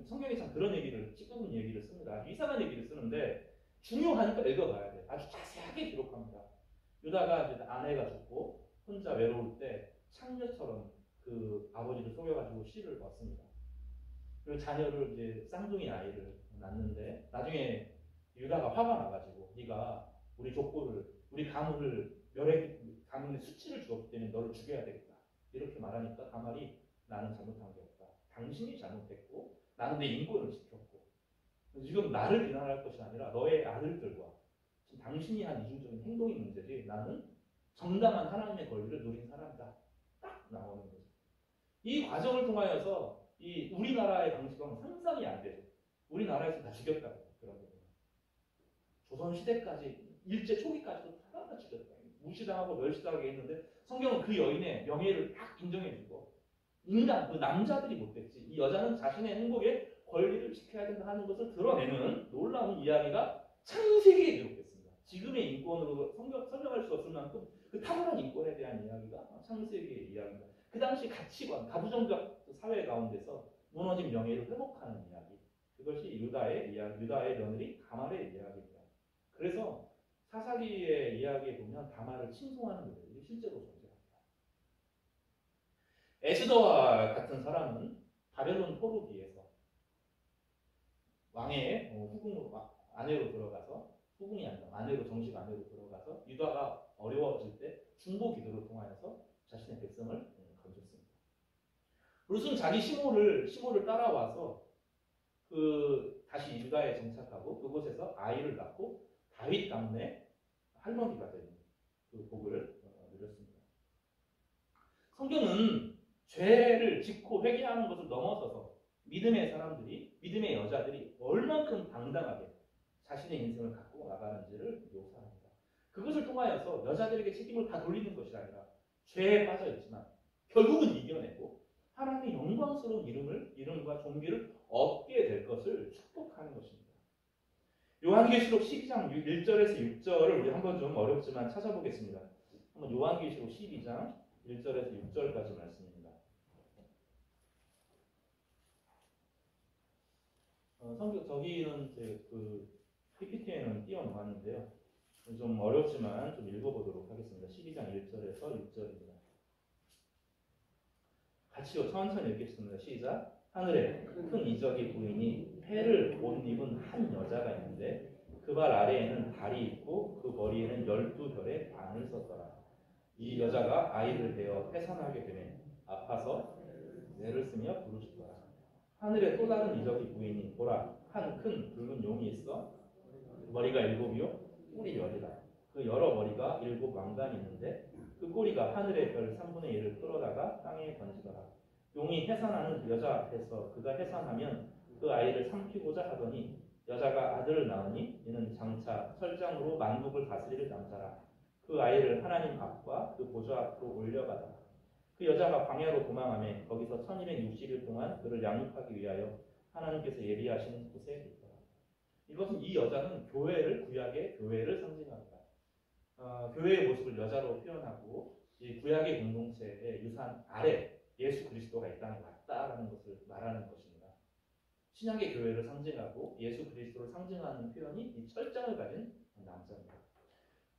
성경에 참 그런 얘기를 찌끄는 얘기를 씁니다. 아주 이상한 얘기를 쓰는데 중요하니까 읽어봐야 돼요. 아주 자세하게 기록합니다. 유다가 이제 아내가 죽고 혼자 외로울 때 창녀처럼 그 아버지를 속여가지고 씨를 얻습니다. 그리고 자녀를 이제 쌍둥이 아이를 낳는데 나중에 유다가 화가 나가지고 네가 우리 족보를 우리 가문을 가문의 수치를 주었기 때문에 너를 죽여야 되겠다 이렇게 말하니까 다말이 나는 잘못한 게 없다. 당신이 잘못했고 나는 내 인권을 지켰고 지금 나를 비난할 것이 아니라 너의 아들들과 지금 당신이 한 이중적인 행동이 문제지 나는 정당한 하나님의 권리를 누린 사람이다. 딱 나오는 거죠. 이 과정을 통하여서 이 우리나라의 방식은 상상이 안 되죠. 우리나라에서 다 죽였다고 그런 거예요. 조선시대까지 일제 초기까지도 다 죽였다. 무시당하고 멸시당하게 했는데 성경은 그 여인의 명예를 딱 인정해주고 인간, 그 남자들이 못됐지. 이 여자는 자신의 행복에 권리를 지켜야 된다 하는 것을 드러내는 놀라운 이야기가 창세기에 기록됐습니다. 지금의 인권으로 설명할 수 없을 만큼 그 탁월한 인권에 대한 이야기가 창세기의 이야기입니다. 그 당시 가치관, 가부장적 사회 가운데서 무너진 명예를 회복하는 이야기. 그것이 유다의 며느리 다말의 이야기입니다. 그래서 사사기의 이야기에 보면 다말을 칭송하는 노래들이 실제로 존재합니다. 에스더와 같은 사람은 바벨론 포로기에서 왕의 후궁으로 아내로 들어가서 후궁이 아니라 정식 아내로 들어가서 유다가 어려워질 때 중보 기도를 통하여서 자신의 백성을 건졌습니다. 룻은 자기 시모를 따라와서 다시 유다에 정착하고 그곳에서 아이를 낳고 다윗 가문의 할머니가 되는 그 복을 누렸습니다. 성경은 죄를 짓고 회개하는 것을 넘어서서 믿음의 여자들이 얼만큼 당당하게 자신의 인생을 갖고 나가는지를 묘사합니다. 그것을 통하여서 여자들에게 책임을 다 돌리는 것이 아니라 죄에 빠져 있지만 결국은 이겨내고 하나님의 영광스러운 이름과 존귀를 얻게 될 것을 축복하는 것입니다. 요한계시록 12장 1절에서 6절을 우리 한번 좀 어렵지만 찾아보겠습니다. 한번 요한계시록 12장 1절에서 6절까지 말씀입니다. 성경 저기는 그 PPT에는 띄워놓았는데요. 좀 어렵지만 좀 읽어보도록 하겠습니다. 12장 1절에서 6절입니다. 같이요. 천천히 읽겠습니다. 시작. 하늘에 큰 이적이 보이니 패를 옷 입은 한 여자가 있는데 그 발 아래에는 달이 있고 그 머리에는 12별의 반을 썼더라. 이 여자가 아이를 베어 태산하게 되매 아파서 애를 쓰며 부르짖더라. 하늘에 또 다른 이적이 보이니 보라 한 큰 붉은 용이 있어 머리가 7이요 뿔이 10이다. 그 여러 머리가 7 왕관이 있는데 그 꼬리가 하늘의 별 3분의 1을 끌어다가 땅에 던지더라. 용이 해산하는 여자 앞에서 그가 해산하면 그 아이를 삼키고자 하더니 여자가 아들을 낳으니 이는 장차 철장으로 만국을 다스릴 남자라. 그 아이를 하나님 앞과 그 보좌 앞으로 올려가더라. 그 여자가 광야로 도망하며 거기서 1260일 동안 그를 양육하기 위하여 하나님께서 예비하신 곳에 있더라. 이것은 이 여자는 구약의 교회를 상징합니다. 교회의 모습을 여자로 표현하고 이 구약의 공동체의 유산 아래 예수 그리스도가 이 땅에 왔다라는 것을 말하는 것입니다. 신약의 교회를 상징하고 예수 그리스도를 상징하는 표현이 이 철장을 가진 남자입니다.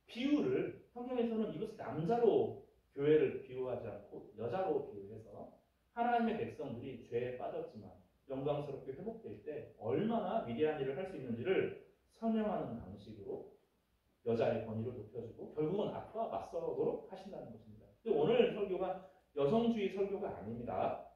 비유를 성경에서는 이것을 남자로 교회를 비유하지 않고 여자로 비유해서 하나님의 백성들이 죄에 빠졌지만 영광스럽게 회복될 때 얼마나 위대한 일을 할 수 있는지를 설명하는 방식으로 여자의 권위를 높여주고 결국은 악과 맞서도록 하신다는 것입니다. 근데 오늘 설교가 여성주의 설교가 아닙니다.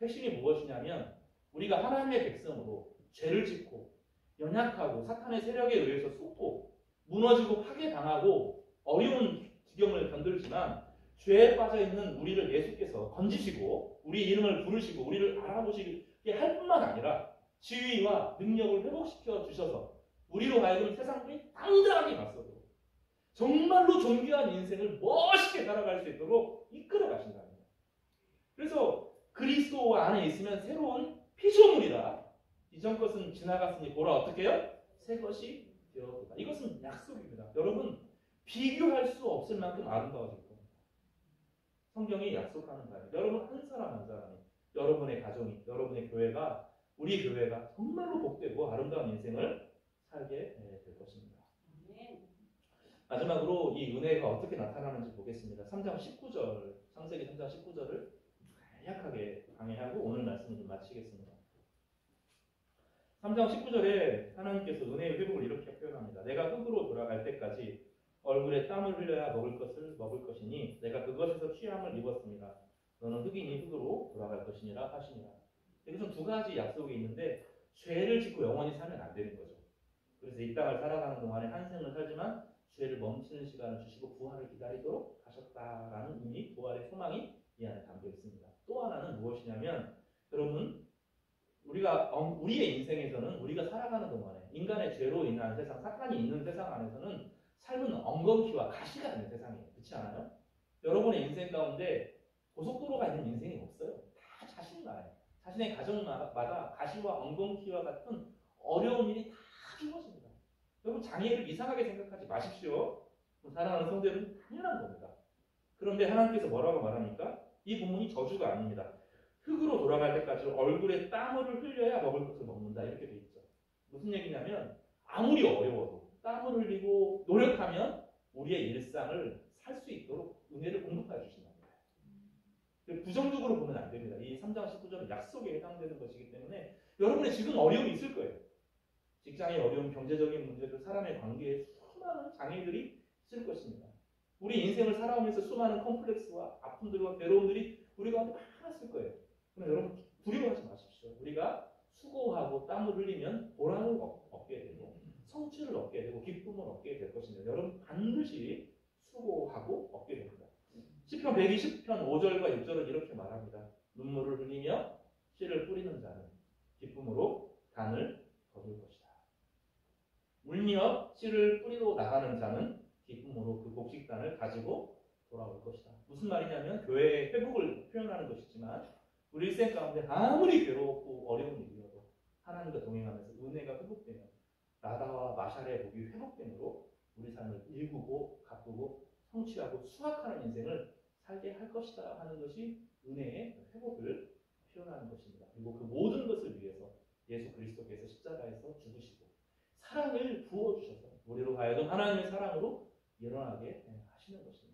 핵심이 무엇이냐면 우리가 하나님의 백성으로 죄를 짓고 연약하고 사탄의 세력에 의해서 속고 무너지고 파괴당하고 어려운 지경을 견들지만 죄에 빠져있는 우리를 예수께서 건지시고 우리 이름을 부르시고 우리를 알아보시게 할 뿐만 아니라 지위와 능력을 회복시켜 주셔서 우리로 하여금 세상들이 당당하게 맞서도록 정말로 존귀한 인생을 멋있게 살아갈 수 있도록 이끌어 가신다는 거예요. 그래서 그리스도 안에 있으면 새로운 피조물이다. 이전 것은 지나갔으니 보라 어떻게 해요? 새 것이 되었다. 이것은 약속입니다. 여러분 비교할 수 없을 만큼 아름다워질 겁니다. 성경이 약속하는 바예요. 여러분 한 사람 한 사람이 여러분의 가정이 여러분의 교회가 우리 교회가 정말로 복되고 아름다운 인생을 살게 될 것입니다. 마지막으로 이 은혜가 어떻게 나타나는지 보겠습니다. 3장 19절 창세기 3장 19절을 간략하게 강의하고 오늘 말씀을 좀 마치겠습니다. 3장 19절에 하나님께서 은혜의 회복을 이렇게 표현합니다. 내가 흙으로 돌아갈 때까지 얼굴에 땀을 흘려야 먹을 것을 먹을 것이니 내가 그것에서 취함을 입었습니다. 너는 흙이니 흙으로 돌아갈 것이니라 하시니라. 여기서 두 가지 약속이 있는데 죄를 짓고 영원히 살면 안 되는 거죠. 그래서 이 땅을 살아가는 동안에 한 생을 살지만 죄를 멈추는 시간을 주시고 부활을 기다리도록 하셨다라는 의미, 부활의 소망이 이 안에 담겨 있습니다. 또 하나는 무엇이냐면 여러분 우리의 인생에서는 우리가 살아가는 동안에 인간의 죄로 인한 세상, 사탄이 있는 세상 안에서는 삶은 엉겅퀴와 가시가 있는 세상이에요. 그렇지 않아요? 여러분의 인생 가운데 고속도로가 있는 인생이 없어요. 다 자신나라요. 자신의 가정마다 가시와 엉겅퀴와 같은 어려운 일이 다 주어집니다. 여러분 장애를 이상하게 생각하지 마십시오. 사랑하는 성도들은 당연한 겁니다. 그런데 하나님께서 뭐라고 말합니까? 이 부분이 저주가 아닙니다. 흙으로 돌아갈 때까지 얼굴에 땀을 흘려야 먹을 것을 먹는다 이렇게 돼 있죠. 무슨 얘기냐면 아무리 어려워도 땀을 흘리고 노력하면 우리의 일상을 살 수 있도록 은혜를 공급해 주신다는 거예요. 부정적으로 보면 안 됩니다. 이 3장 19절은 약속에 해당되는 것이기 때문에 여러분의 지금 어려움이 있을 거예요. 직장의 어려움, 경제적인 문제들, 사람의 관계에 수많은 장애들이 있을 것입니다. 우리 인생을 살아오면서 수많은 컴플렉스와 아픔들과 괴로움들이 우리 가운데 많았을 거예요. 그럼 여러분 두려워하지 마십시오. 우리가 수고하고 땀을 흘리면 보람을 얻게 되고 성취를 얻게 되고 기쁨을 얻게 될 것입니다. 여러분 반드시 수고하고 얻게 됩니다. 시편 120편 5절과 6절은 이렇게 말합니다. 눈물을 흘리며 씨를 뿌리는 자는 기쁨으로 단을 거둘 것이다. 울며 씨를 뿌리러 나가는 자는 기쁨으로 그 곡식단을 가지고 돌아올 것이다. 무슨 말이냐면 교회의 회복을 표현하는 것이지만 우리 일생 가운데 아무리 괴롭고 어려운 일이어도 하나님과 동행하면서 은혜가 회복되면 나다와 마샬의 복이 회복됨으로 우리 삶을 일구고 가꾸고 성취하고 수확하는 인생을 살게 할 것이다 하는 것이 은혜의 회복을 표현하는 것입니다. 그리고 그 모든 것을 위해서 예수 그리스도께서 십자가에서 죽으시고 사랑을 부어주셔서 우리로 하여금 하나님의 사랑으로 일어나게 하시는 것입니다.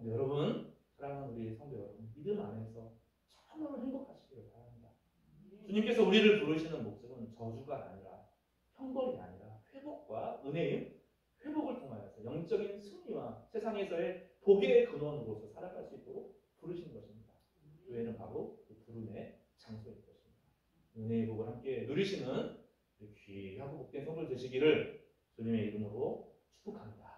여러분, 사랑하는 우리 성도 여러분, 믿음 안에서 참으로 행복하시기를 바랍니다. 주님께서 우리를 부르시는 목적은 저주가 아니라 형벌이 아니라 회복과 은혜의 회복을 통하여서 영적인 승리와 세상에서의 복의 근원으로서 살아갈 수 있도록 부르시는 것입니다. 교회는 바로 그 부름의 장소일 것입니다. 은혜의 복을 함께 누리시는 귀하고 복된 성도들 되시기를 주님의 이름으로 축복합니다.